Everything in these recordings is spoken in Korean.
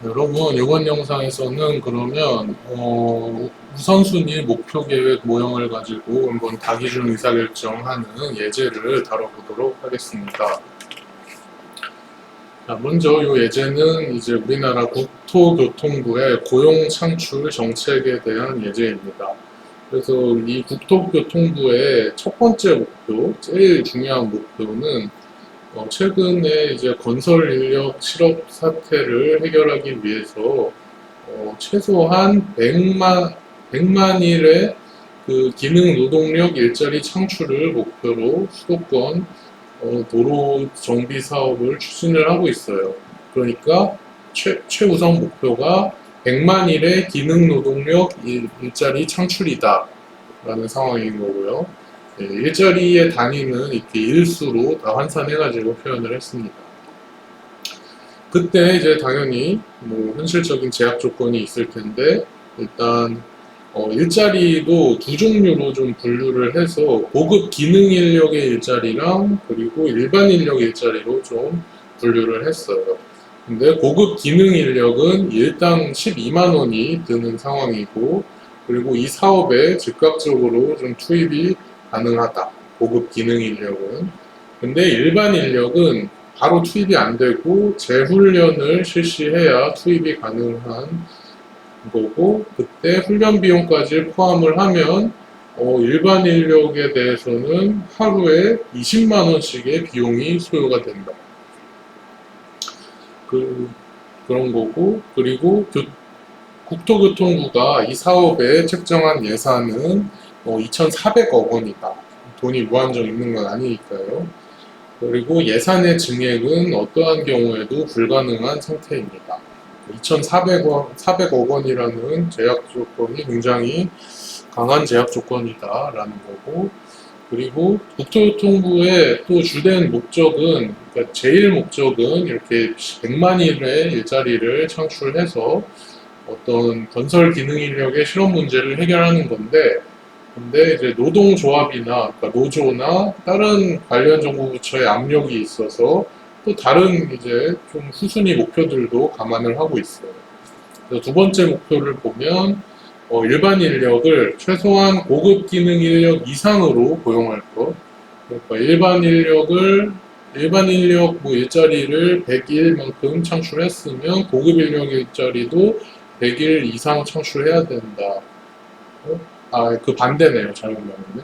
여러분, 이번 영상에서는 그러면 우선순위 목표 계획 모형을 가지고 한번 다기준 의사결정하는 예제를 다뤄보도록 하겠습니다. 자, 먼저 이 예제는 이제 우리나라 국토교통부의 고용 창출 정책에 대한 예제입니다. 그래서 이 국토교통부의 첫 번째 목표, 제일 중요한 목표는 최근에 이제 건설 인력 실업 사태를 해결하기 위해서 최소한 100만 일의 그 기능 노동력 일자리 창출을 목표로 수도권 도로 정비 사업을 추진을 하고 있어요. 그러니까 최우선 목표가 100만 일의 기능 노동력 일자리 창출이다 라는 상황인 거고요. 네, 일자리의 단위는 이렇게 일수로 다 환산해가지고 표현을 했습니다. 그때 이제 당연히 뭐 현실적인 제약 조건이 있을 텐데 일단 일자리도 두 종류로 좀 분류를 해서 고급 기능 인력의 일자리랑 그리고 일반 인력 일자리로 좀 분류를 했어요. 근데 고급 기능 인력은 일당 12만 원이 드는 상황이고 그리고 이 사업에 즉각적으로 좀 투입이 가능하다. 고급 기능 인력은. 근데 일반 인력은 바로 투입이 안 되고 재훈련을 실시해야 투입이 가능한 거고 그때 훈련 비용까지 포함을 하면 일반 인력에 대해서는 하루에 20만 원씩의 비용이 소요가 된다. 그런 거고 그리고 국토교통부가 이 사업에 책정한 예산은 2,400억 원이다. 돈이 무한정 있는 건 아니니까요. 그리고 예산의 증액은 어떠한 경우에도 불가능한 상태입니다. 2,400억 원이라는 제약 조건이 굉장히 강한 제약 조건이다라는 거고, 그리고 국토교통부의 또 주된 목적은, 그러니까 제일 목적은 이렇게 100만 일의 일자리를 창출해서 어떤 건설 기능 인력의 실업 문제를 해결하는 건데, 근데 이제 노동조합이나 그러니까 노조나 다른 관련 정부 부처의 압력이 있어서 또 다른 이제 좀 후순위 목표들도 감안을 하고 있어요. 그래서 두 번째 목표를 보면 일반 인력을 최소한 고급 기능 인력 이상으로 고용할 것. 그러니까 일반 인력 뭐 일자리를 100일만큼 창출했으면 고급 인력 일자리도 100일 이상 창출해야 된다. 그 반대네요. 잘못 말했네.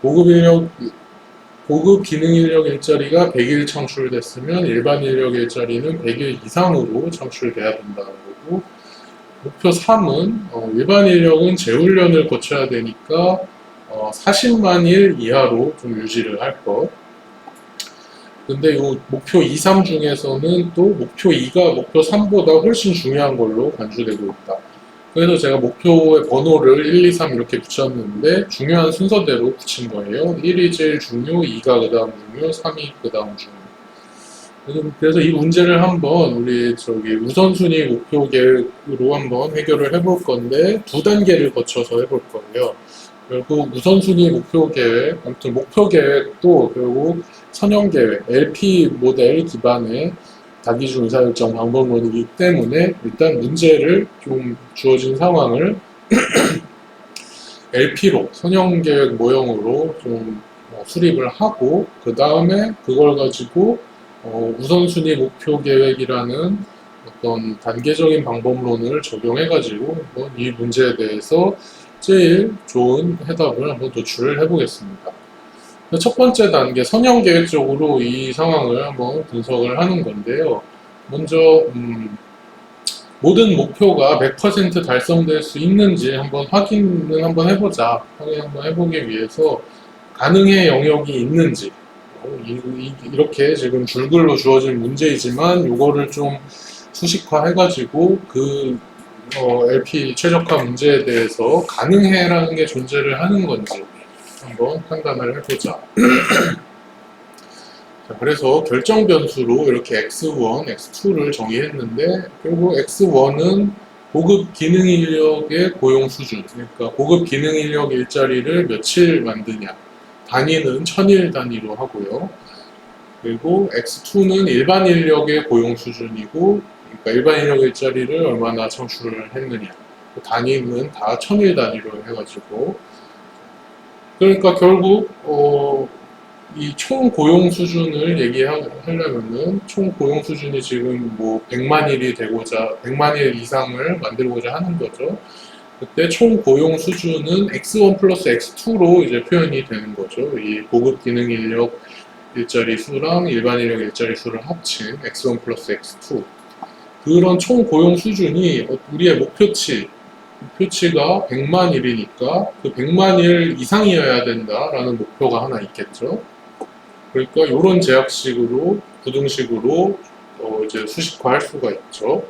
고급 인력, 고급 기능 인력 일자리가 100일 창출됐으면 일반 인력 일자리는 100일 이상으로 창출돼야 된다는 거고, 목표 3은 일반 인력은 재훈련을 거쳐야 되니까 40만 일 이하로 좀 유지를 할 것. 근데 이 목표 2, 3 중에서는 또 목표 2가 목표 3보다 훨씬 중요한 걸로 간주되고 있다. 그래서 제가 목표의 번호를 1, 2, 3 이렇게 붙였는데 중요한 순서대로 붙인 거예요. 1이 제일 중요, 2가 그 다음 중요, 3이 그 다음 중요. 그래서 이 문제를 한번 우리 우선순위 목표 계획으로 한번 해결을 해볼 건데 두 단계를 거쳐서 해볼 거예요. 결국 우선순위 목표 계획, 아무튼 목표 계획도 결국 선형 계획, LP 모델 기반의 다기준 의사결정 방법론이기 때문에 일단 문제를 좀 주어진 상황을 LP로 선형 계획 모형으로 좀 수립을 하고 그 다음에 그걸 가지고 우선순위 목표 계획이라는 어떤 단계적인 방법론을 적용해가지고 이 문제에 대해서 제일 좋은 해답을 한번 도출을 해보겠습니다. 첫 번째 단계 선형 계획적으로 이 상황을 한번 분석을 하는 건데요. 먼저 모든 목표가 100% 달성될 수 있는지 한번 확인을 한번 해보자. 확인 한번 해보기 위해서 가능의 영역이 있는지 이렇게 지금 줄글로 주어진 문제이지만 이거를 좀 수식화 해가지고 그 LP 최적화 문제에 대해서 가능해라는 게 존재를 하는 건지 한번 판단을 해보자. 자, 그래서 결정 변수로 이렇게 x1, x2를 정의했는데 결국 x1은 고급 기능 인력의 고용 수준, 그러니까 고급 기능 인력 일자리를 며칠 만드냐, 단위는 1000일 단위로 하고요. 그리고 x2는 일반 인력의 고용 수준이고 그러니까 일반 인력 일자리를 얼마나 창출을 했느냐. 단위는 다 천일 단위로 해가지고. 그러니까 결국, 이 총 고용 수준을 얘기하려면은 총 고용 수준이 지금 뭐 100만 일이 되고자, 100만 일 이상을 만들고자 하는 거죠. 그때 총 고용 수준은 X1 플러스 X2로 이제 표현이 되는 거죠. 이 고급 기능 인력 일자리 수랑 일반 인력 일자리 수를 합친 X1 플러스 X2. 그런 총 고용 수준이 우리의 목표치가 100만 일이니까 그 100만 일 이상이어야 된다라는 목표가 하나 있겠죠. 그러니까 이런 제약식으로, 부등식으로 이제 수식화할 수가 있죠.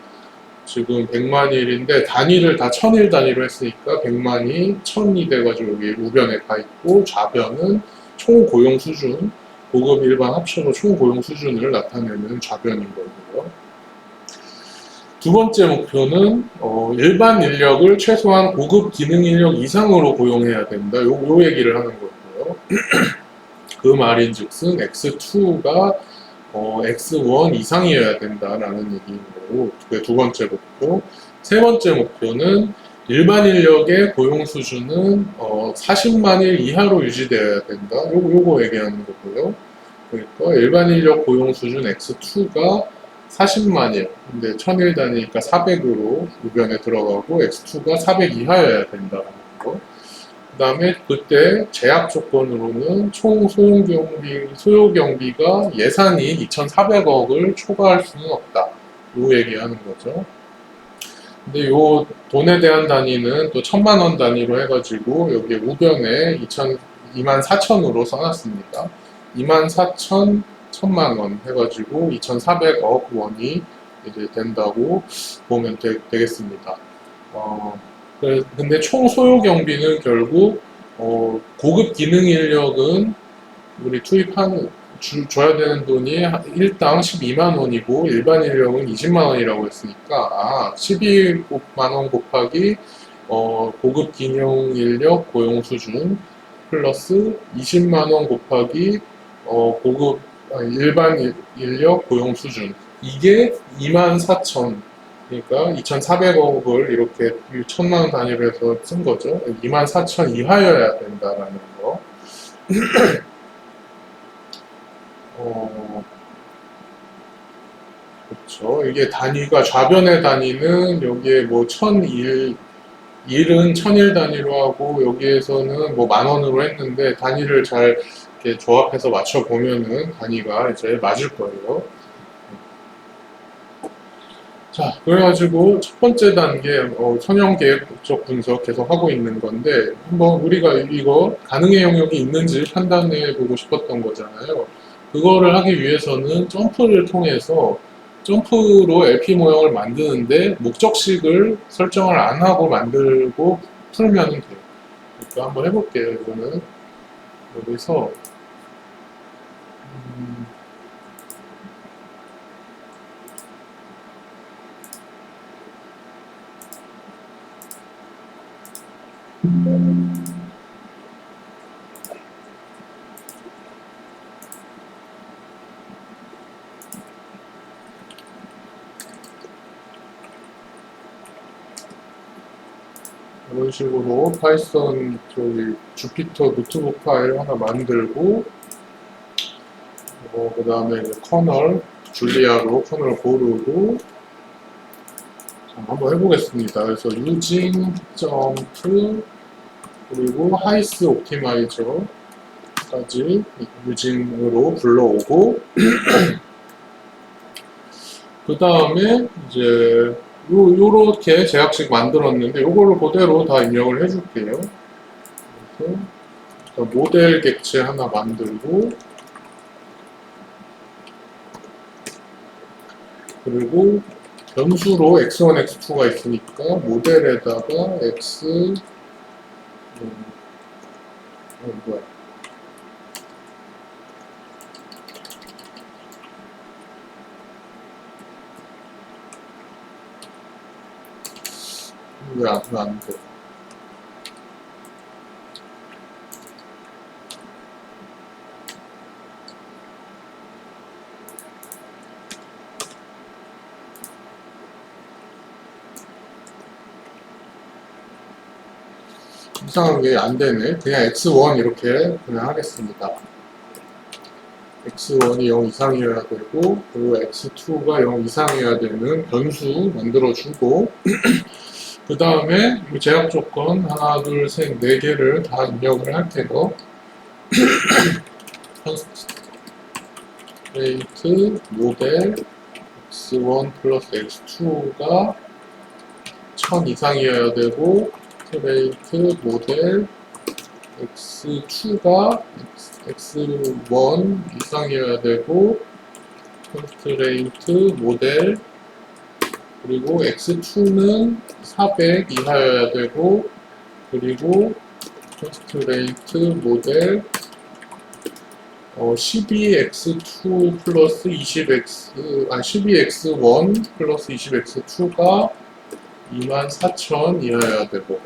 지금 100만 일인데 단위를 다 1000일 단위로 했으니까 100만이 1000이 돼가지고 여기 우변에 가 있고 좌변은 총 고용 수준, 고급 일반 합쳐서 총 고용 수준을 나타내는 좌변인 거고요. 두 번째 목표는 일반 인력을 최소한 고급 기능 인력 이상으로 고용해야 된다. 요 얘기를 하는 거고요. 그 말인즉슨 X2가 X1 이상이어야 된다라는 얘기인 거고, 그게 두 번째 목표. 세 번째 목표는 일반 인력의 고용 수준은 40만 일 이하로 유지되어야 된다. 요거 얘기하는 거고요. 그러니까 일반 인력 고용 수준 X2가 40만 일, 근데 1000일 단위니까 400으로 우변에 들어가고 X2가 400 이하여야 된다는 거. 그 다음에 그때 제약 조건으로는 총 소요 경비가 예산이 2,400억을 초과할 수는 없다. 요 얘기하는 거죠. 근데 요 돈에 대한 단위는 또 1,000만 원 단위로 해가지고 여기 우변에 24,000으로 써놨습니다. 24,000, 1,000만 원 해가지고 2,400억 원이 이제 된다고 보면 되겠습니다. 근데 총 소요 경비는 결국 고급 기능 인력은 우리 줘야 되는 돈이 일당 12만 원이고 일반 인력은 20만 원이라고 했으니까 12만 원 곱하기 고급 기능 인력 고용 수준 플러스 20만 원 곱하기 일반 인력 고용 수준, 이게 24,000, 그러니까 2,400억을 이렇게 1,000만 원 단위로 해서 쓴 거죠. 24,000 이하여야 된다라는 거. 그렇죠. 이게 단위가 좌변의 단위는 여기에 뭐 1,001, 일은 1,000일 단위로 하고 여기에서는 뭐 10,000원으로 했는데 단위를 잘 이렇게 조합해서 맞춰 보면은 단위가 이제 맞을 거예요. 자, 그래가지고 첫 번째 단계 선형 계획적 분석 계속 하고 있는 건데 한번 우리가 이거 가능의 영역이 있는지 판단해 보고 싶었던 거잖아요. 그거를 하기 위해서는 점프를 통해서 점프로 LP 모형을 만드는데 목적식을 설정을 안 하고 만들고 풀면 돼요. 그러니까 한번 해볼게요. 이거는 여기서 이런 식으로 파이썬 저기 주피터 노트북 파일 하나 만들고 그 다음에 커널 줄리아로 커널 고르고 한번 해보겠습니다. 그래서 using 점프 그리고 하이스 옵티마이저까지 using으로 불러오고 그 다음에 이제 요렇게 제약식 만들었는데 요거를 그대로 다 입력을 해줄게요. 그래서 모델 객체 하나 만들고 그리고 변수로 x1, x2가 있으니까 모델에다가 x 뭐야 왜 안 돼? 이상하게 안 되네. 그냥 x1 이렇게 그냥 하겠습니다. x1이 0 이상이어야 되고, 그리고 x2가 0 이상이어야 되는 변수 만들어주고, 그 다음에 제약 조건 하나, 둘, 셋, 네 개를 다 입력을 할게요. 컨스트레이트 모델 x1 플러스 x2가 1000 이상이어야 되고, 컨스트레이트 모델 x2가 x1 이상이어야 되고, 컨스트레이트 모델 그리고 x2는 400 이하여야 되고, 그리고 컨스트레이트 모델 12x2 플러스 20x, 12x1 플러스 20x2가 24,000 이하여야 되고.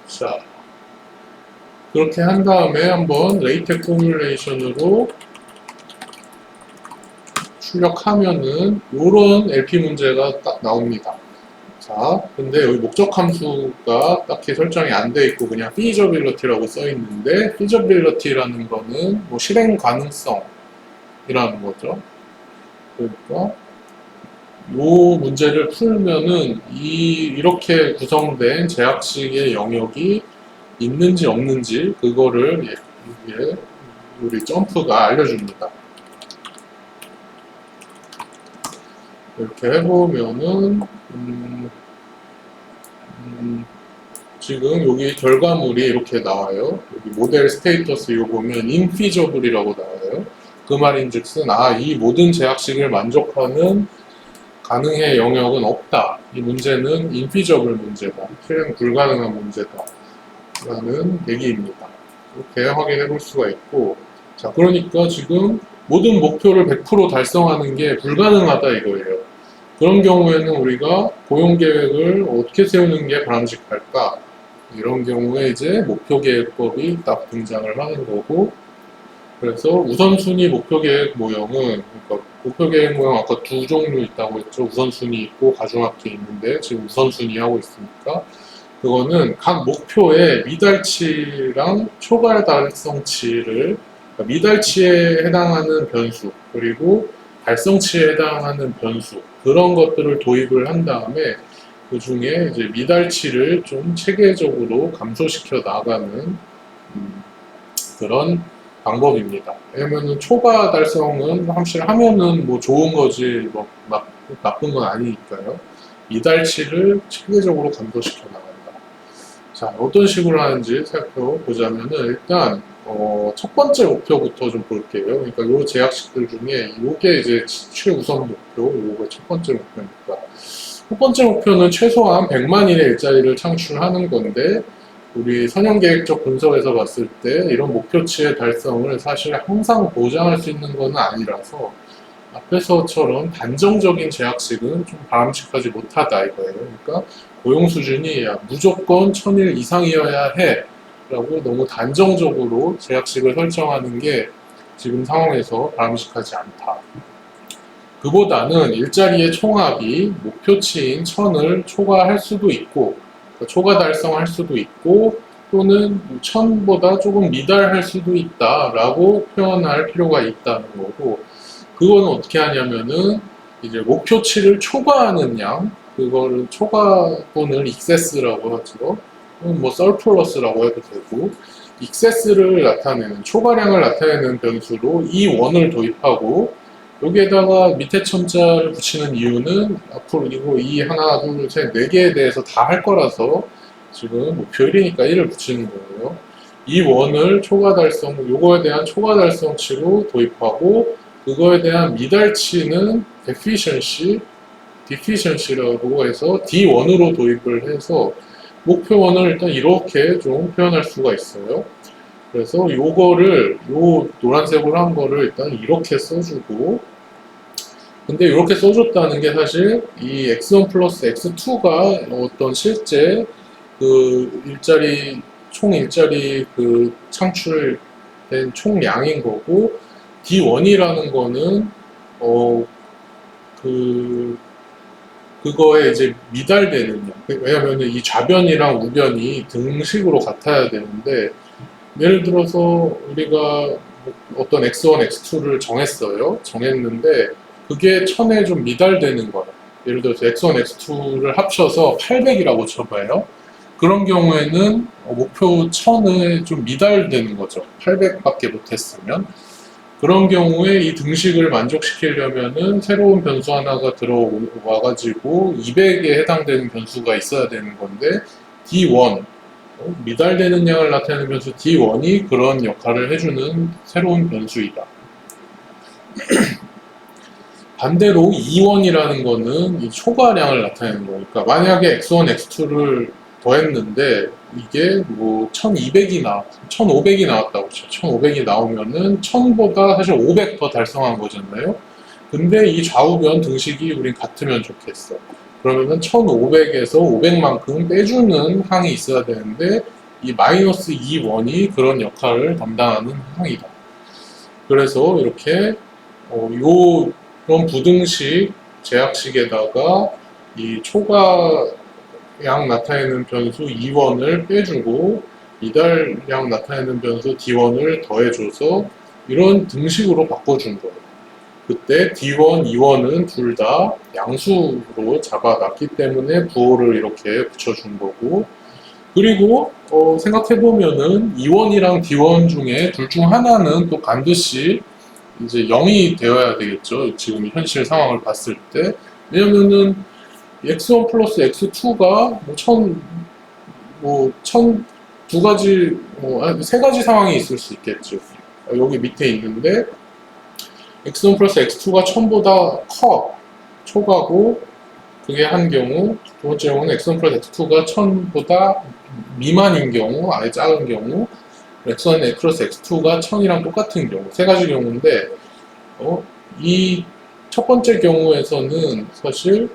자, 그렇게 한 다음에 한번 레이텍 포뮬레이션으로 출력하면은 요런 LP 문제가 딱 나옵니다. 자, 근데 여기 목적 함수가 딱히 설정이 안 돼 있고 그냥 feasibility라고 써 있는데, feasibility라는 거는 뭐 실행 가능성이라는 거죠. 그러니까 요 문제를 풀면은 이렇게 구성된 제약식의 영역이 있는지 없는지 그거를 이게 우리 점프가 알려줍니다. 이렇게 해보면은 지금 여기 결과물이 이렇게 나와요. 여기 모델 스테이터스 이거 보면 infeasible이라고 나와요. 그 말인즉슨 이 모든 제약식을 만족하는 가능의 영역은 없다. 이 문제는 infeasible 문제다. 실행 불가능한 문제다. 라는 얘기입니다. 이렇게 확인해 볼 수가 있고, 자, 그러니까 지금 모든 목표를 100% 달성하는 게 불가능하다 이거예요. 그런 경우에는 우리가 고용 계획을 어떻게 세우는 게 바람직할까? 이런 경우에 이제 목표 계획법이 딱 등장을 하는 거고, 그래서 우선순위 목표 계획 모형은, 그러니까 목표 계획 모형 아까 두 종류 있다고 했죠. 우선순위 있고 가중합계 있는데 지금 우선순위 하고 있으니까 그거는 각 목표의 미달치랑 초과 달성치를, 그러니까 미달치에 해당하는 변수 그리고 달성치에 해당하는 변수, 그런 것들을 도입을 한 다음에 그 중에 이제 미달치를 좀 체계적으로 감소시켜 나가는 그런 방법입니다. 왜냐면은 초과 달성은 사실 하면은 뭐 좋은 거지 뭐 나쁜 건 아니니까요. 미달치를 체계적으로 감소시켜 나간다. 자, 어떤 식으로 하는지 살펴보자면은 일단 첫 번째 목표부터 좀 볼게요. 그러니까 요 제약식들 중에 요게 이제 최우선 목표, 요거 첫 번째 목표니까. 첫 번째 목표는 최소한 100만인의 일자리를 창출하는 건데, 우리 선형계획적 분석에서 봤을 때 이런 목표치의 달성을 사실 항상 보장할 수 있는 건 아니라서 앞에서처럼 단정적인 제약식은 좀 바람직하지 못하다 이거예요. 그러니까 고용 수준이 무조건 1000일 이상이어야 해 라고 너무 단정적으로 제약식을 설정하는 게 지금 상황에서 바람직하지 않다. 그보다는 일자리의 총합이 목표치인 1000을 초과할 수도 있고, 초과 달성할 수도 있고, 또는 1000보다 조금 미달할 수도 있다라고 표현할 필요가 있다는 거고, 그거는 어떻게 하냐면은 이제 목표치를 초과하는 양, 그거를 초과 또는 익세스라고 하죠. 뭐 서플러스라고 해도 되고, 익세스를 나타내는, 초과량을 나타내는 변수로 이 원을 도입하고, 여기에다가 밑에 첨자를 붙이는 이유는 앞으로 이거 이 하나, 둘, 셋, 네 개에 대해서 다 할 거라서 지금 목표 1이니까 1을 붙이는 거예요. 이 원을 초과 달성, 요거에 대한 초과 달성치로 도입하고, 그거에 대한 미달치는 deficiency라고 해서 D1으로 도입을 해서 목표원을 일단 이렇게 좀 표현할 수가 있어요. 그래서 요거를, 요 노란색으로 한 거를 일단 이렇게 써주고, 근데 이렇게 써줬다는 게 사실 이 x1 플러스 x2가 어떤 실제 그 총 일자리 그 창출된 총량인 거고, D1이라는 거는 그 그거에 이제 미달되는 양. 왜냐하면 이 좌변이랑 우변이 등식으로 같아야 되는데, 예를 들어서 우리가 어떤 x1, x2를 정했어요. 정했는데 그게 1000에 좀 미달되는 거예요. 예를 들어서 x1, x2를 합쳐서 800이라고 쳐봐요. 그런 경우에는 목표 1000에 좀 미달되는 거죠. 800밖에 못했으면. 그런 경우에 이 등식을 만족시키려면은 새로운 변수 하나가 들어와가지고 200에 해당되는 변수가 있어야 되는 건데, D1, 미달되는 양을 나타내는 변수 D1이 그런 역할을 해주는 새로운 변수이다. 반대로 E1이라는 거는 이 초과량을 나타내는 거니까, 만약에 X1, X2를 더했는데 이게 뭐 1500이 나왔다고 쳐. 1500이 나오면은 1000보다 사실 500 더 달성한 거잖아요. 근데 이 좌우변 등식이 우린 같으면 좋겠어. 그러면은 1500에서 500만큼 빼주는 항이 있어야 되는데, 이 마이너스 2원이 그런 역할을 담당하는 항이다. 그래서 이렇게 이런 부등식 제약식에다가 이 초과량 나타내는 변수 2원을 빼주고 미달량 나타내는 변수 D1을 더해줘서 이런 등식으로 바꿔준 거예요. 그때 D1, E1은 둘 다 양수로 잡아놨기 때문에 부호를 이렇게 붙여준 거고, 그리고 생각해보면은 E1이랑 D1 중에 둘 중 하나는 또 반드시 이제 0이 되어야 되겠죠. 지금 현실 상황을 봤을 때. 왜냐면은 x1 플러스 x2가 두 가지, 세 가지 상황이 있을 수 있겠죠. 여기 밑에 있는데 x1 플러스 x2가 1000보다 커, 초과고, 그게 한 경우, 두 번째 경우는 x1 플러스 x2가 1000보다 미만인 경우, 아예 작은 경우, x1 플러스 x2가 1000이랑 똑같은 경우, 세 가지 경우인데, 이 첫 번째 경우에서는 사실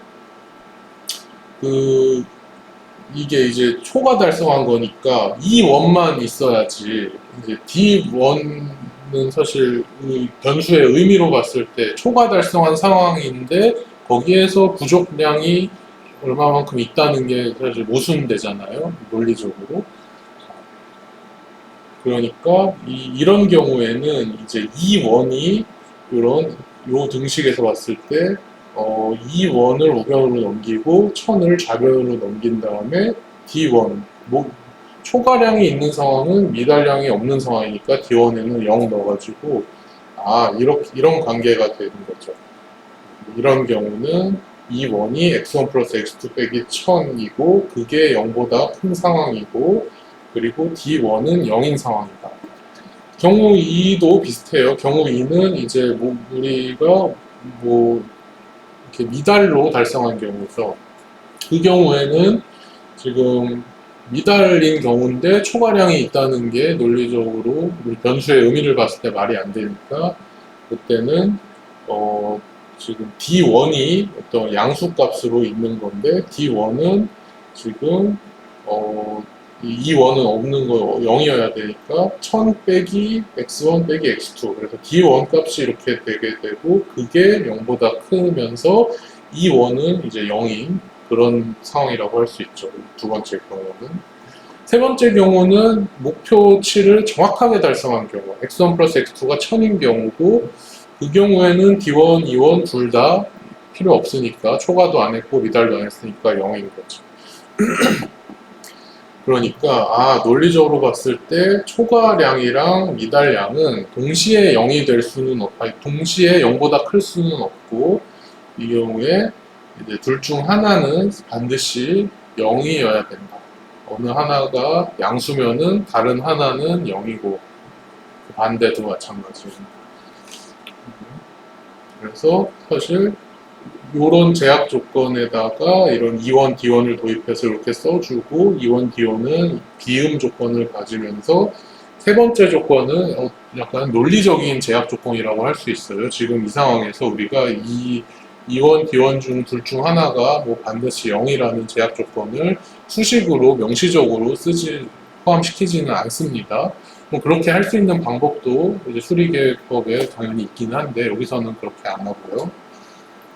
이게 이제 초과 달성한 거니까 이 원만 있어야지, 이제 D1은 사실 이 변수의 의미로 봤을 때 초과 달성한 상황인데 거기에서 부족량이 얼마만큼 있다는 게 사실 모순되잖아요, 논리적으로. 그러니까 이런 경우에는 이제 이 원이 요 등식에서 봤을 때 이 원을 우변으로 넘기고 1000을 좌변으로 넘긴 다음에 D1, 초과량이 있는 상황은 미달량이 없는 상황이니까 D1에는 0 넣어가지고 이런 관계가 되는 거죠. 이런 경우는 이 원이 x1 플러스 x2 빼기 1000이고 그게 0보다 큰 상황이고, 그리고 D1은 0인 상황이다. 경우 2도 비슷해요. 경우 2는 이제 우리가 이렇게 미달로 달성한 경우죠. 그 경우에는 지금 미달인 경우인데 초과량이 있다는 게 논리적으로 우리 변수의 의미를 봤을 때 말이 안 되니까, 그때는 지금 D1이 어떤 양수값으로 있는 건데, D1은 지금 이 원은 없는 거 0이어야 되니까 1000 빼기 x1 빼기 x2, 그래서 D1 값이 이렇게 되게 되고 그게 0보다 크면서 이 원은 이제 0인 그런 상황이라고 할 수 있죠. 두 번째 경우는. 세 번째 경우는 목표치를 정확하게 달성한 경우, x1 플러스 x2가 1000인 경우고, 그 경우에는 D1, E1 둘 다 필요 없으니까, 초과도 안 했고 미달도 안 했으니까 0인 거죠. 그러니까 논리적으로 봤을 때 초과량이랑 미달량은 동시에 0이 될 수는 동시에 0보다 클 수는 없고, 이 경우에 이제 둘 중 하나는 반드시 0이어야 된다. 어느 하나가 양수면은 다른 하나는 0이고, 반대도 마찬가지입니다. 그래서 사실 이런 제약 조건에다가 이런 E1, D1을 도입해서 이렇게 써주고, E1, D1은 비음 조건을 가지면서, 세 번째 조건은 약간 논리적인 제약 조건이라고 할 수 있어요. 지금 이 상황에서 우리가 E1, D1 중 둘 중 하나가 반드시 0이라는 제약 조건을 수식으로 명시적으로 포함시키지는 않습니다. 그렇게 할 수 있는 방법도 이제 수리계획법에 당연히 있긴 한데 여기서는 그렇게 안 하고요.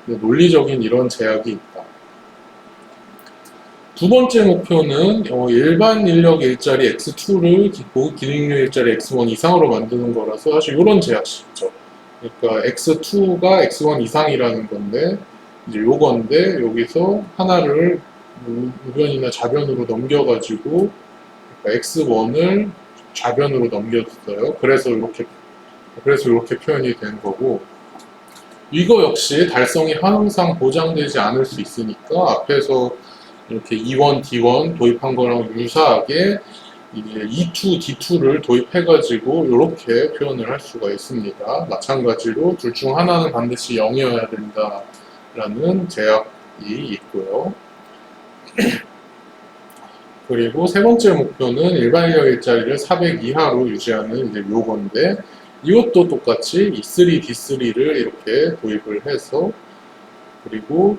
논리적인 이런 제약이 있다. 두 번째 목표는 일반 인력 일자리 X2를 고급 기능력 일자리 X1 이상으로 만드는 거라서 사실 이런 제약식이죠. 그러니까 X2가 X1 이상이라는 건데 이제 요건데 여기서 하나를 우변이나 좌변으로 넘겨가지고 그러니까 X1을 좌변으로 넘겼어요. 그래서 이렇게 표현이 된 거고, 이거 역시 달성이 항상 보장되지 않을 수 있으니까 앞에서 이렇게 E1, D1 도입한 거랑 유사하게 이제 E2, D2를 도입해가지고 이렇게 표현을 할 수가 있습니다. 마찬가지로 둘 중 하나는 반드시 0이어야 된다라는 제약이 있고요. 그리고 세 번째 목표는 일반 인력 일자리를 400 이하로 유지하는 이제 요건데, 이것도 똑같이 E3, D3를 이렇게 도입을 해서, 그리고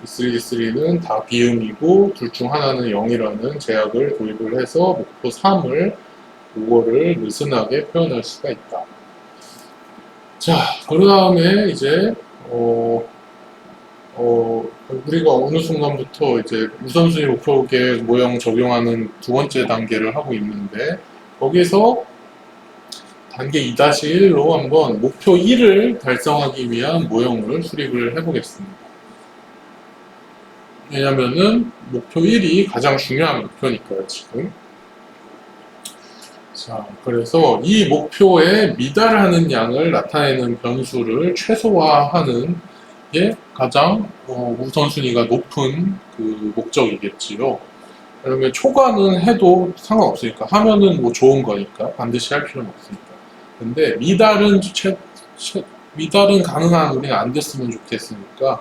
E3, D3는 다 비음이고 둘 중 하나는 0이라는 제약을 도입을 해서 목표 3을 이거를 느슨하게 표현할 수가 있다. 자, 그 다음에 이제 우리가 어느 순간부터 이제 우선순위 목표 모형 적용하는 두 번째 단계를 하고 있는데, 거기서 단계 2-1로 한번 목표 1을 달성하기 위한 모형을 수립을 해보겠습니다. 왜냐면은 목표 1이 가장 중요한 목표니까요, 지금. 자, 그래서 이 목표에 미달하는 양을 나타내는 변수를 최소화하는 게 가장 우선순위가 높은 그 목적이겠지요. 그러면 초과는 해도 상관없으니까, 하면은 뭐 좋은 거니까 반드시 할 필요는 없으니까. 근데 미달은 가능한 우리가 안 됐으면 좋겠으니까,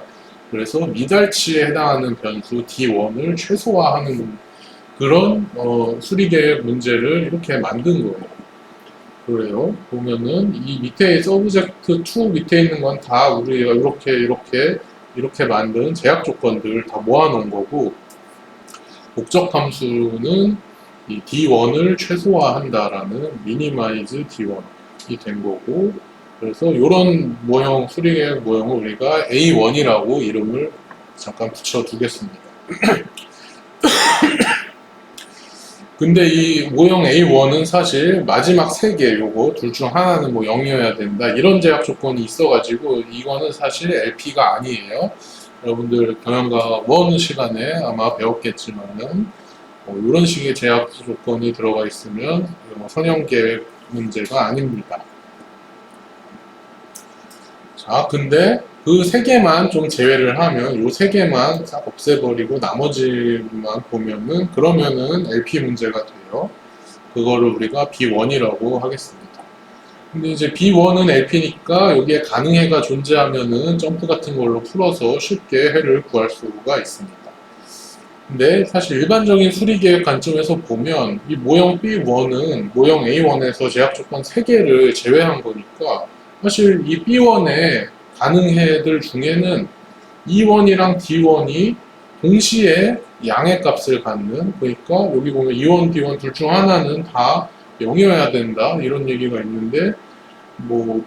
그래서 미달치에 해당하는 변수 D1을 최소화하는 그런 수리계획 문제를 이렇게 만든 거예요. 그래요. 보면은 이 밑에 서브젝트 2 밑에 있는 건 다 우리가 이렇게 만든 제약 조건들 다 모아놓은 거고, 목적 함수는 이 D1을 최소화한다라는 미니마이즈 D1이 된 거고, 그래서 이런 모형, 수리계획 모형을 우리가 A1이라고 이름을 잠깐 붙여두겠습니다. 근데 이 모형 A1은 사실 마지막 3개, 요거 둘 중 하나는 뭐 0이어야 된다, 이런 제약 조건이 있어가지고 이거는 사실 LP가 아니에요. 여러분들 경영과 1 시간에 아마 배웠겠지만은 이런 식의 제약 조건이 들어가 있으면 선형 계획 문제가 아닙니다. 자, 근데 그 3개만 좀 제외를 하면, 요 3개만 싹 없애버리고 나머지만 보면은, 그러면은 LP 문제가 돼요. 그거를 우리가 B1이라고 하겠습니다. 근데 이제 B1은 LP니까 여기에 가능해가 존재하면은 점프 같은 걸로 풀어서 쉽게 해를 구할 수가 있습니다. 근데 사실 일반적인 수리계획 관점에서 보면 이 모형 B1은 모형 A1에서 제약 조건 3개를 제외한 거니까, 사실 이 B1의 가능해들 중에는 E1이랑 D1이 동시에 양의 값을 갖는, 그러니까 여기 보면 E1, D1 둘 중 하나는 다 0이어야 된다, 이런 얘기가 있는데, 뭐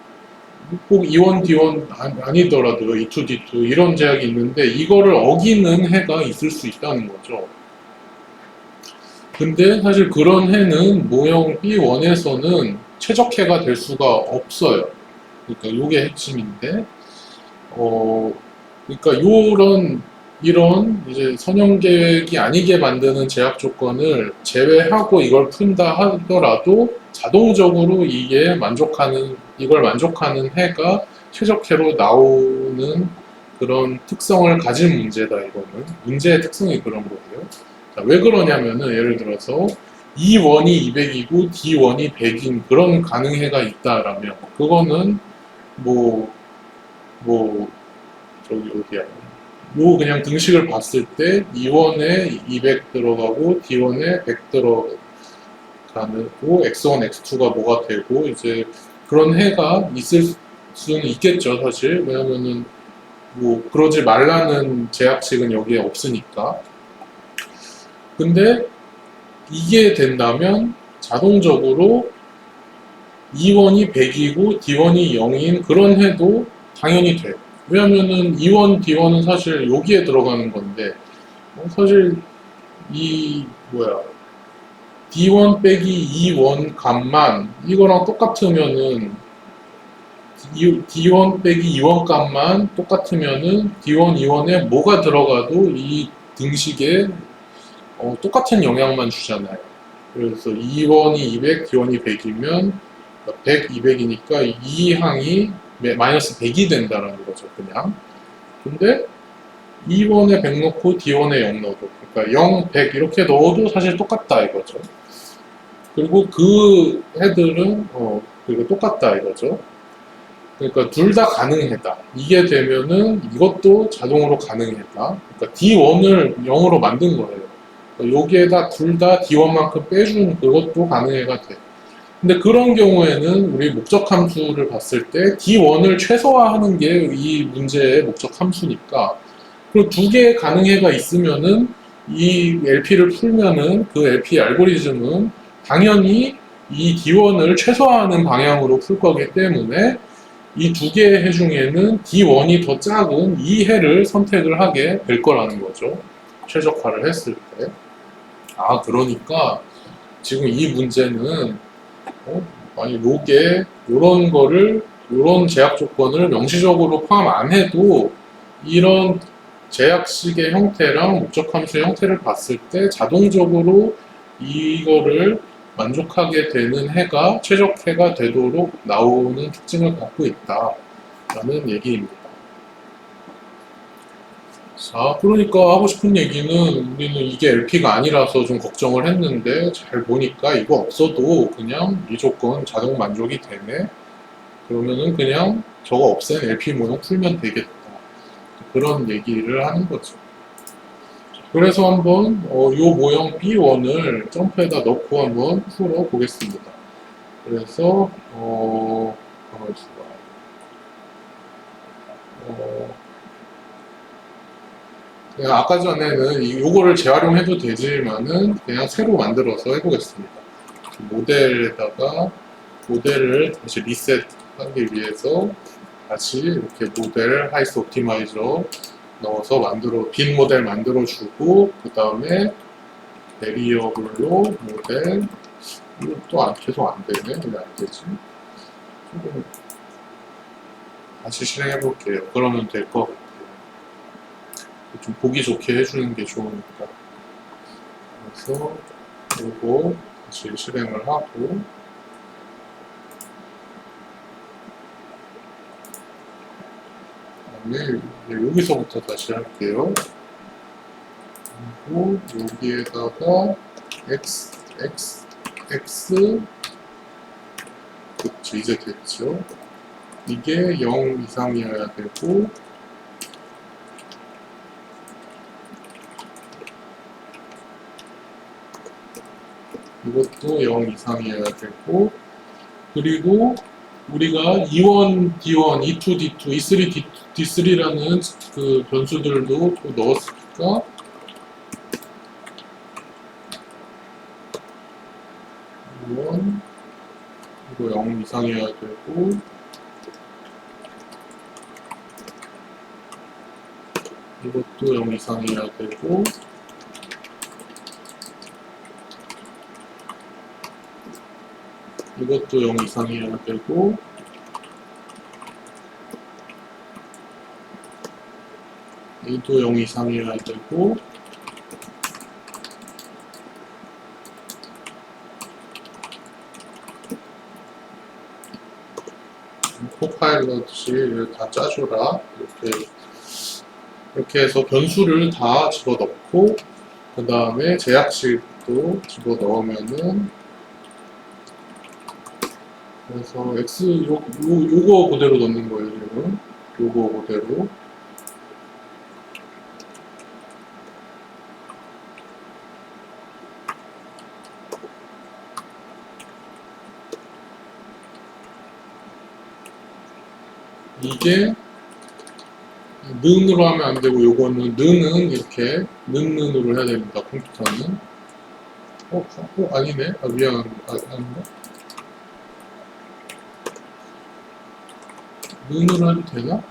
꼭 E1, D1 아니더라도 E2, D2 이런 제약이 있는데 이거를 어기는 해가 있을 수 있다는 거죠. 근데 사실 그런 해는 모형 B1에서는 최적해가 될 수가 없어요. 그러니까 이게 핵심인데, 그러니까 이런 이제 선형 계획이 아니게 만드는 제약 조건을 제외하고 이걸 푼다 하더라도 자동적으로 이걸 만족하는 해가 최적해로 나오는 그런 특성을 가진 문제다, 이거는. 문제의 특성이 그런 거고요. 자, 왜 그러냐면은, 예를 들어서 E1이 200이고 D1이 100인 그런 가능해가 있다라면, 그거는 저기 어디야, 요 그냥 등식을 봤을 때 E1에 200 들어가고 D1에 100 들어가고 X1, X2가 뭐가 되고, 이제 그런 해가 있을 수는 있겠죠, 사실. 왜냐면은 뭐 그러지 말라는 제약식은 여기에 없으니까. 근데 이게 된다면 자동적으로 E1이 100이고 D1이 0인 그런 해도 당연히 돼요. 왜냐면은 E1, D1은 사실 여기에 들어가는 건데, 사실 이 뭐야 D1 빼기 E1 값만 이거랑 똑같으면은 D1 빼기 E1 값만 똑같으면은 D1, E1에 뭐가 들어가도 이 등식에 똑같은 영향만 주잖아요. 그래서 E1이 200, D1이 100이면 100, 200이니까 이 항이 마이너스 100이 된다는 거죠, 그냥. 근데 E1에 100 넣고 D1에 0 넣어도 그러니까 0, 100 이렇게 넣어도 사실 똑같다 이거죠. 그리고 그 헤들은 그리고 똑같다 이거죠. 그러니까 둘 다 가능하다. 이게 되면은 이것도 자동으로 가능하다. 그러니까 D1을 0으로 만든 거예요. 그러니까 여기에다 둘 다 D1만큼 빼준 그것도 가능해가 돼. 근데 그런 경우에는 우리 목적 함수를 봤을 때 D1을 최소화하는 게 이 문제의 목적 함수니까 그리고 두 개의 가능해가 있으면은 이 LP를 풀면은 그 LP 알고리즘은 당연히 이 D1을 최소화하는 방향으로 풀 거기 때문에 이 두 개의 해 중에는 D1이 더 작은 이 해를 선택을 하게 될 거라는 거죠. 최적화를 했을 때. 아, 그러니까 지금 이 문제는 아니 요게 요런 거를 요런 제약 조건을 명시적으로 포함 안 해도 이런 제약식의 형태랑 목적 함수의 형태를 봤을 때 자동적으로 이거를 만족하게 되는 해가 최적해가 되도록 나오는 특징을 갖고 있다라는 얘기입니다. 자, 그러니까 하고 싶은 얘기는 우리는 이게 LP가 아니라서 좀 걱정을 했는데 잘 보니까 이거 없어도 그냥 이 조건 자동 만족이 되네. 그러면은 그냥 저거 없앤 LP 모형 풀면 되겠다. 그런 얘기를 하는 거죠. 그래서 한번 요 모형 B1을 점프에다 넣고 한번 풀어 보겠습니다. 그래서 가만히 있어봐. 그냥 아까 전에는 요거를 재활용해도 되지만은 그냥 새로 만들어서 해보겠습니다. 모델에다가 모델을 다시 리셋하기 위해서 다시 이렇게 모델 하이스 옵티마이저 넣어서 빈 모델 만들어주고 그 다음에 베리어블로 모델 이것도 계속 안 되네. 왜 안 되지? 조금 다시 실행해 볼게요. 그러면 될 것 같아요. 좀 보기 좋게 해주는 게 좋으니까. 그래서 이거 다시 실행을 하고 그다음에 여기서부터 다시 할게요. 그리고 여기에다가 x 그렇죠. 이제 됐죠. 이게 0 이상이어야 되고 이것도 0 이상이어야 되고 그리고 우리가 E1, D1, E2, D2, E3, D3라는 그 변수들도 또 넣었으니까 E1 이거 0 이상이어야 되고 이것도 0 이상이어야 되고 이것도 0 이상이어야 되고 얘도 0 이상이어야 되고 코파일럿이 다 짜줘라 이렇게 해서 변수를 다 집어넣고 그 다음에 제약식도 집어넣으면은 그래서 x 요거 그대로 넣는 거예요 지금 요거 그대로 이게 는으로 하면 안 되고 요거는 는은 이렇게 는으로 해야 됩니다. 컴퓨터는 아니네. 미안. 아닌가? 는으로 해도 되나?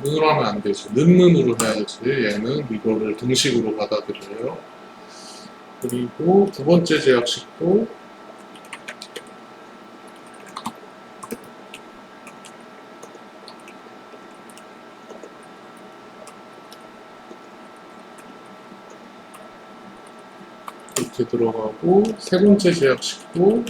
는으로 하면 안 되지. 는으로 해야지. 얘는 이거를 등식으로 받아들여요. 그리고 두 번째 제약식도 이렇게 들어가고, 세 번째 제약식도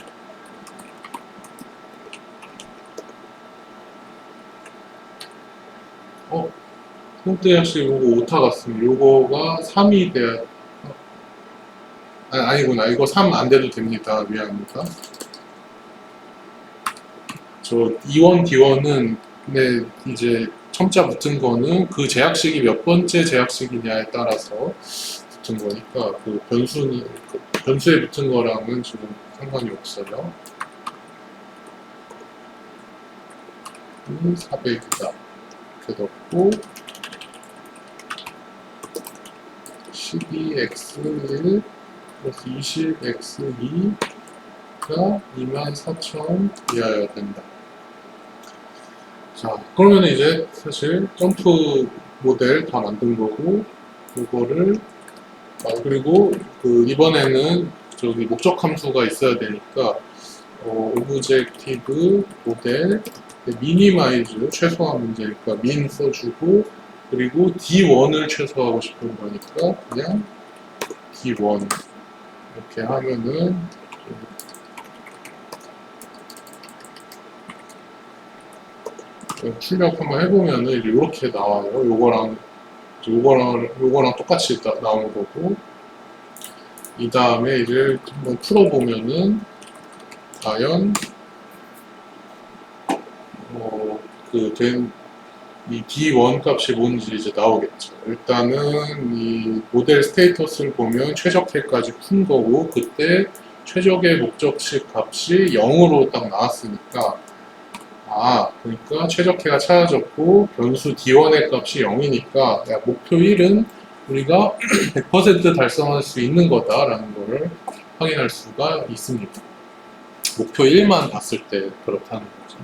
세 번째 제약식 요거 오타 같습니다. 요거가 3이 돼야, 아니구나. 이거 3 안 돼도 됩니다. 미안합니다. 저 E1, D1은 네, 이제 첨자 붙은 거는 그 제약식이 몇 번째 제약식이냐에 따라서 붙은 거니까 그 변수에 붙은 거랑은 지금 상관이 없어요. 400이다. 이렇게 넣고 12x1 플러스 20x2가 24,000 이하여야 된다. 자, 그러면 이제 사실 점프 모델 다 만든 거고, 이거를, 그리고 이번에는 저기 목적 함수가 있어야 되니까, 오브젝티브 모델, 미니마이즈, 최소화 문제니까 민 써주고, 그리고 D1을 최소화하고 싶은 거니까, 그냥 D1. 이렇게 하면은, 출력 한번 해보면은 이렇게 나와요. 요거랑 똑같이 나오는 거고. 이 다음에 이제 한번 풀어보면은, 과연, 이 D1 값이 뭔지 이제 나오겠죠. 일단은 이 모델 스테이터스를 보면 최적해까지 푼 거고, 그때 최적의 목적식 값이 0으로 딱 나왔으니까, 그러니까 최적해가 찾아졌고 변수 D1의 값이 0이니까 목표 1은 우리가 100% 달성할 수 있는 거다라는 거를 확인할 수가 있습니다. 목표 1만 봤을 때 그렇다는 거죠.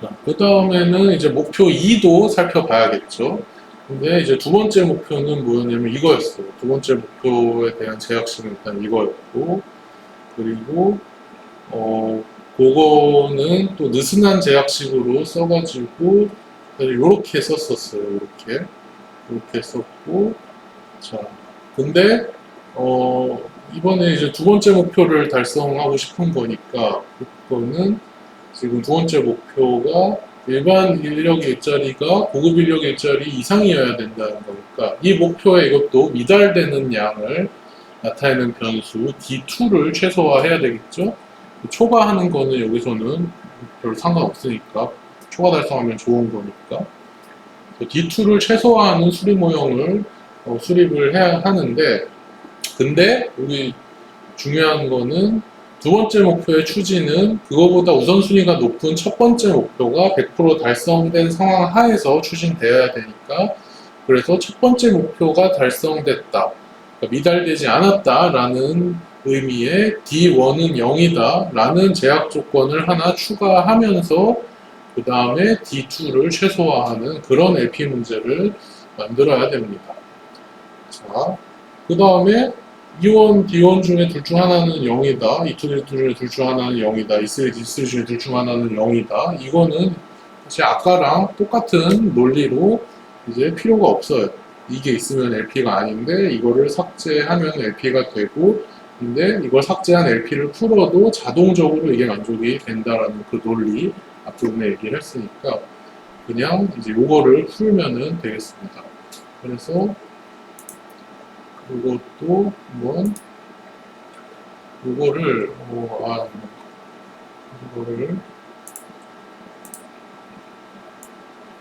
자, 그 다음에는 이제 목표 2도 살펴봐야겠죠. 근데 이제 두 번째 목표는 뭐였냐면 이거였어요. 두 번째 목표에 대한 제약식은 일단 이거였고, 그리고 그거는 또 느슨한 제약식으로 써가지고 이렇게 썼었어요. 이렇게 썼고, 자, 근데 이번에 이제 두 번째 목표를 달성하고 싶은 거니까 그거는 지금 두 번째 목표가 일반 인력 일자리가 고급 인력 일자리 이상이어야 된다는 거니까 이 목표에 이것도 미달되는 양을 나타내는 변수 D2를 최소화해야 되겠죠. 초과하는 거는 여기서는 별 상관없으니까 초과 달성하면 좋은 거니까 D2를 최소화하는 수립 모형을 수립을 해야 하는데, 근데 여기 중요한 거는 두 번째 목표의 추진은 그거보다 우선순위가 높은 첫 번째 목표가 100% 달성된 상황 하에서 추진되어야 되니까, 그래서 첫 번째 목표가 달성됐다, 그러니까 미달되지 않았다라는 의미의 D1은 0이다 라는 제약 조건을 하나 추가하면서 그 다음에 D2를 최소화하는 그런 LP 문제를 만들어야 됩니다. 자, 그 다음에 E1, D1 중에 둘 중 하나는 0이다. E2, D2 중에 둘 중 하나는 0이다. E3, D3 중에 둘 중 하나는 0이다. 이거는 사실 아까랑 똑같은 논리로 이제 필요가 없어요. 이게 있으면 LP가 아닌데 이거를 삭제하면 LP가 되고, 근데 이걸 삭제한 LP를 풀어도 자동적으로 이게 만족이 된다라는 그 논리 앞부분에 얘기를 했으니까 그냥 이제 요거를 풀면은 되겠습니다. 그래서 이것도 한번 이거를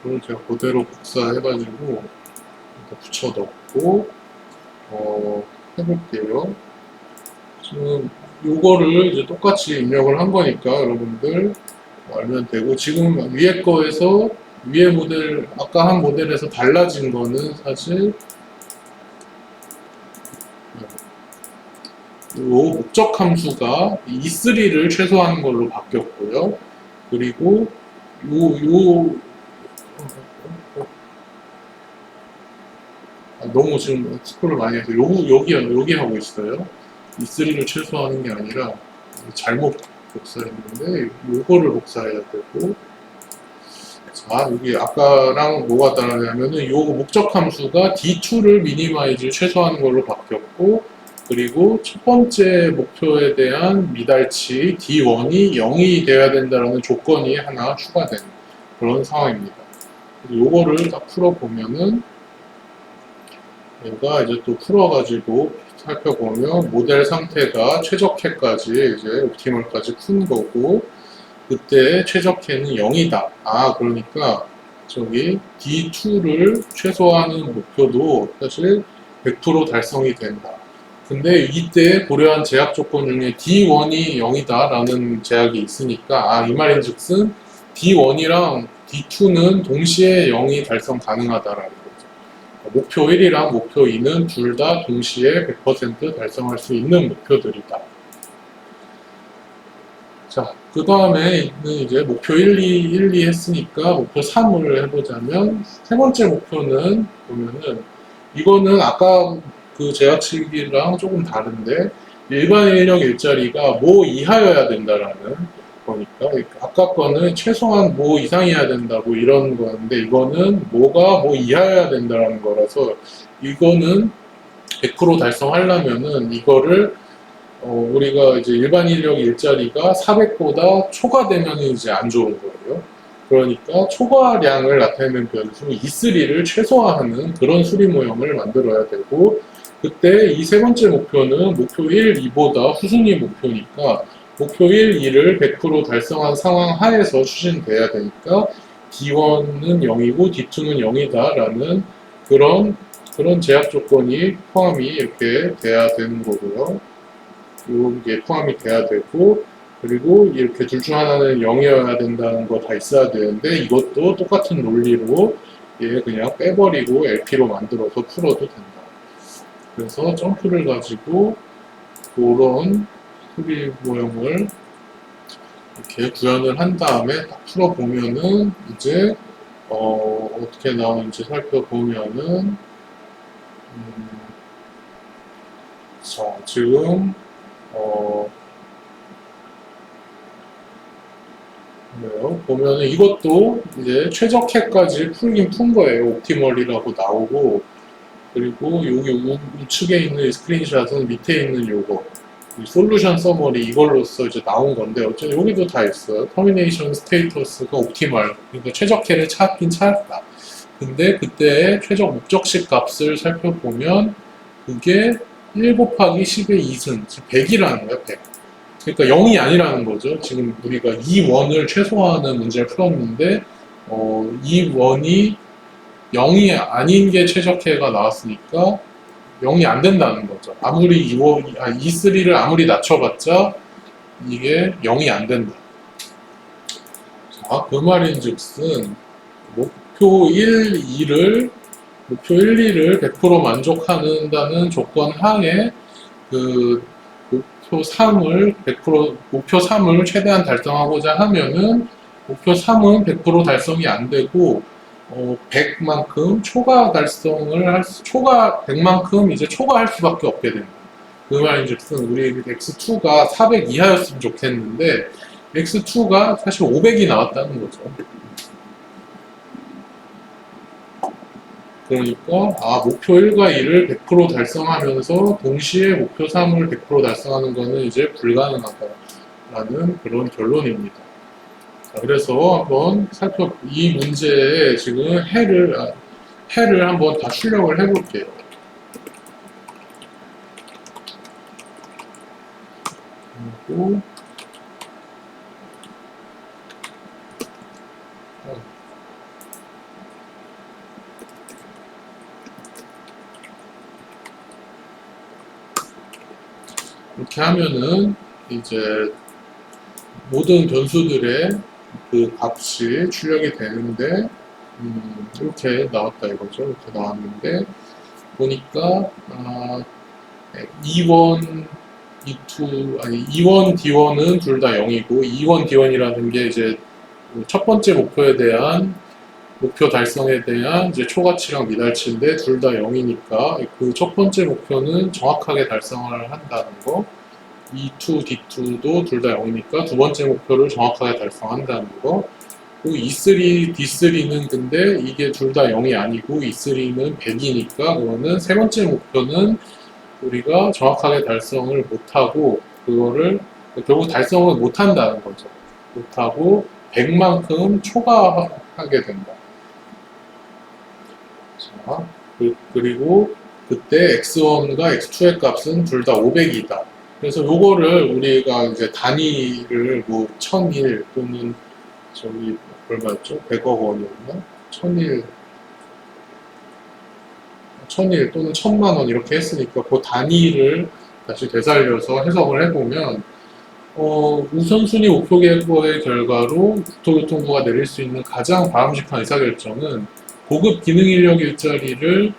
이걸 제가 그대로 복사해가지고 붙여 넣고 해볼게요. 지금 요거를 이제 똑같이 입력을 한 거니까 여러분들 알면 되고, 지금 위에 거에서 위에 모델 아까 한 모델에서 달라진 거는 사실 요 목적 함수가 E3를 최소화하는 걸로 바뀌었고요. 그리고 너무 지금 스크롤 많이 해서 여기 하고 있어요. E3를 최소화하는 게 아니라 잘못 복사했는데 요거를 복사해야 되고, 자 여기 아까랑 뭐가 다르냐면은 요 목적 함수가 D2를 미니마이즈 최소화하는 걸로 바뀌었고, 그리고 첫 번째 목표에 대한 미달치 D1이 0이 되어야 된다는 조건이 하나 추가된 그런 상황입니다. 요거를 딱 풀어보면은, 얘가 이제 또 풀어가지고 살펴보면 모델 상태가 최적해까지 이제 옵티멀까지 푼 거고, 그때 최적해는 0이다. 아, 그러니까 저기 D2를 최소화하는 목표도 사실 100% 달성이 된다. 근데 이때 고려한 제약 조건 중에 D1이 0이다 라는 제약이 있으니까, 아, 이 말인즉슨 D1이랑 D2는 동시에 0이 달성 가능하다라는 거죠. 목표 1이랑 목표 2는 둘 다 동시에 100% 달성할 수 있는 목표들이다. 자, 그 다음에 있는 이제 목표 1, 2 했으니까 목표 3을 해보자면, 세 번째 목표는 보면은, 이거는 아까 그 제약식이랑 조금 다른데, 일반 인력 일자리가 뭐 이하여야 된다라는 거니까, 아까 거는 최소한 뭐 이상이어야 된다고 이런 거였는데, 이거는 뭐가 뭐 이하여야 된다라는 거라서, 이거는 100% 달성하려면은 이거를 우리가 이제 일반 인력 일자리가 400보다 초과되면 이제 안 좋은 거예요. 그러니까 초과량을 나타내는 변수 E3를 최소화하는 그런 수리 모형을 만들어야 되고, 그때 이 세 번째 목표는 목표 1, 2보다 후순위 목표니까 목표 1, 2를 100% 달성한 상황 하에서 추진돼야 되니까 D1은 0이고 D2는 0이다 라는 그런 제약 조건이 포함이 이렇게 돼야 되는 거고요. 이게 포함이 돼야 되고, 그리고 이렇게 둘 중 하나는 0이어야 된다는 거 다 있어야 되는데, 이것도 똑같은 논리로 얘 그냥 빼버리고 LP로 만들어서 풀어도 된다. 그래서 점프를 가지고 그런 수리 모형을 이렇게 구현을 한 다음에 딱 풀어보면은 이제 어떻게 나오는지 살펴보면은, 자 지금 보면은 이것도 이제 최적해까지 풀긴 푼 거예요. 옵티멀이라고 나오고, 그리고 여기 우측에 있는 스크린샷은 밑에 있는 요거 솔루션 서머리 이걸로써 이제 나온 건데, 어쨌든 여기도 다 있어요. 터미네이션 스테이터스가 옵티멀, 그러니까 최적해를 찾긴 찾았다. 근데 그때 최적 목적식 값을 살펴보면 그게 1 곱하기 10의 2승, 즉 100이라는 거예요. 100. 그러니까 0이 아니라는 거죠. 지금 우리가 이 원을 최소화하는 문제를 풀었는데, 이 원이 0이 아닌 게 최적해가 나왔으니까 0이 안 된다는 거죠. 아무리 E3를 아무리 낮춰봤자 이게 0이 안 된다. 자, 그 말인즉슨 목표 1, 2를 100% 만족한다는 조건 하에 그 목표 3을 최대한 달성하고자 하면은 목표 3은 100% 달성이 안 되고, 100만큼 초과 달성을 초과 100만큼 이제 초과할 수밖에 없게 된다. 그 말인즉슨 우리 X2가 400 이하였으면 좋겠는데 X2가 사실 500이 나왔다는 거죠. 그러니까 목표 1과 2를 100% 달성하면서 동시에 목표 3을 100% 달성하는 것은 이제 불가능하다라는 그런 결론입니다. 자, 그래서 한번 이 문제에 지금 해를 한번 다 출력을 해볼게요. 그리고 이렇게 하면은 이제 모든 변수들의 그 값이 출력이 되는데, 이렇게 나왔다 이거죠. 이렇게 나왔는데 보니까 2원, 2원, D1은 둘 다 0이고 2원, D1이라는 게 이제 첫 번째 목표에 대한 목표 달성에 대한 이제 초과치랑 미달치인데 둘 다 0이니까 그 첫 번째 목표는 정확하게 달성을 한다는 거. E2, D2도 둘 다 0이니까 두 번째 목표를 정확하게 달성한다는 거. 그리고 E3, D3는 근데 이게 둘 다 0이 아니고 E3는 100이니까 그거는 세 번째 목표는 우리가 정확하게 달성을 못하고 그거를 결국 달성을 못한다는 거죠. 못하고 100만큼 초과하게 된다. 자, 그리고 그때 x1과 x2의 값은 둘 다 500이다. 그래서 요거를 우리가 이제 단위를 뭐 1000일 또는 저기 얼마였죠? 100억 원이었나? 1000일 또는 1000만 원 이렇게 했으니까 그 단위를 다시 되살려서 해석을 해보면 우선순위 목표 계획의 결과로 국토교통부가 내릴 수 있는 가장 바람직한 의사결정은 고급 기능 인력 일자리를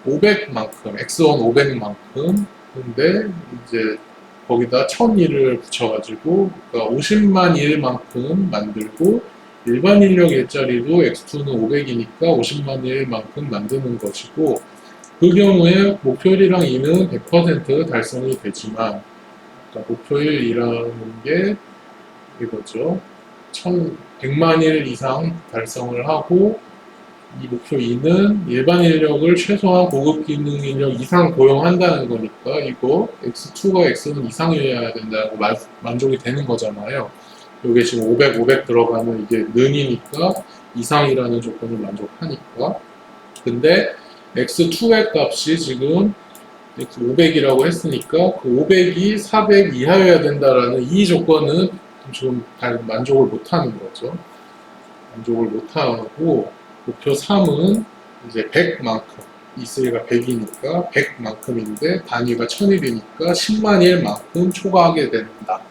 500만큼, X1 500만큼, 근데 이제 거기다 1000일을 붙여가지고 그러니까 50만 일만큼 만들고 일반 인력 일자리도 X2는 500이니까 50만 일만큼 만드는 것이고 그 경우에 목표일이랑 2는 100% 달성이 되지만 그러니까 목표일이라는 게 이거죠. 100만 일 이상 달성을 하고 이 목표 2는 일반 인력을 최소한 고급 기능 인력 이상 고용한다는 거니까 이거 X2가 X는 이상이어야 된다고 만족이 되는 거잖아요. 이게 지금 500, 500 들어가면 이게 는이니까 이상이라는 조건을 만족하니까. 근데 X2의 값이 지금 X500이라고 했으니까 그 500이 400 이하여야 된다라는 이 조건은 지금 만족을 못하는 거죠. 만족을 못하고 목표 3은 이제 100만큼, E3가 100이니까 100만큼인데 단위가 1000일이니까 10만 일만큼 초과하게 된다.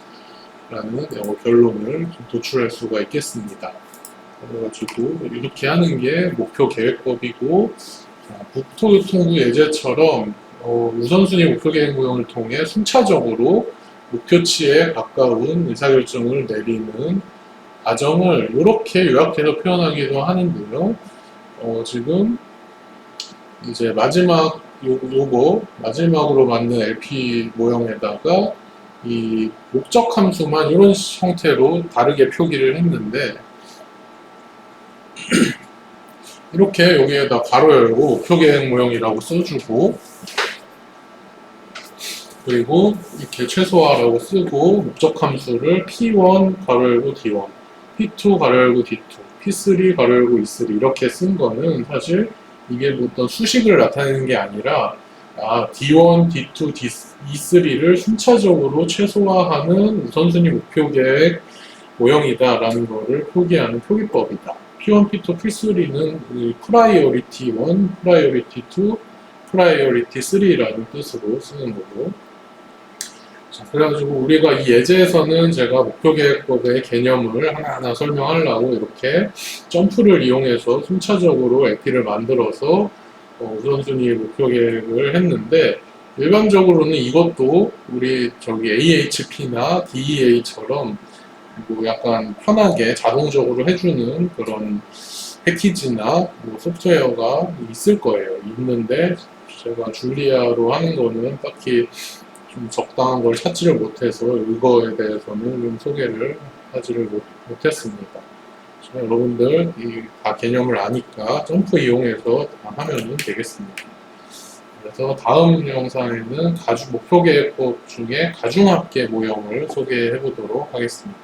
라는 결론을 좀 도출할 수가 있겠습니다. 그래가지고 이렇게 하는 게 목표 계획법이고 국토교통부 예제처럼 우선순위 목표 계획 모형을 통해 순차적으로 목표치에 가까운 의사결정을 내리는 과정을 이렇게 요약해서 표현하기도 하는데요. 지금 이제 마지막 요거 마지막으로 만든 LP 모형에다가 이 목적 함수만 이런 형태로 다르게 표기를 했는데 이렇게 여기에다 괄호 열고 목표 계획 모형이라고 써주고 그리고 이렇게 최소화라고 쓰고 목적 함수를 P1 괄호 열고 D1 P2 괄호 열고 D2 P3 괄호 열고 E3 이렇게 쓴 거는 사실 이게 어떤 수식을 나타내는 게 아니라 D1, D2, E3를 순차적으로 최소화하는 우선순위 목표 계획 모형이다라는 것을 표기하는 표기법이다. P1, P2, P3는 프라이어리티 1, 프라이어리티 2, 프라이어리티 3라는 뜻으로 쓰는 거고. 자, 그래가지고 우리가 이 예제에서는 제가 목표 계획법의 개념을 하나하나 설명하려고 이렇게 점프를 이용해서 순차적으로 LP를 만들어서 우선순위 목표 계획을 했는데 일반적으로는 이것도 우리 저기 AHP나 DEA처럼 뭐 약간 편하게 자동적으로 해주는 그런 패키지나 뭐 소프트웨어가 있을 거예요. 있는데 제가 줄리아로 하는 거는 딱히 좀 적당한 걸 찾지를 못해서 이거에 대해서는 좀 소개를 하지를 못했습니다. 여러분들 다 개념을 아니까 점프 이용해서 다 하면 되겠습니다. 그래서 다음 영상에는 목표 계획법 중에 가중합계 모형을 소개해 보도록 하겠습니다.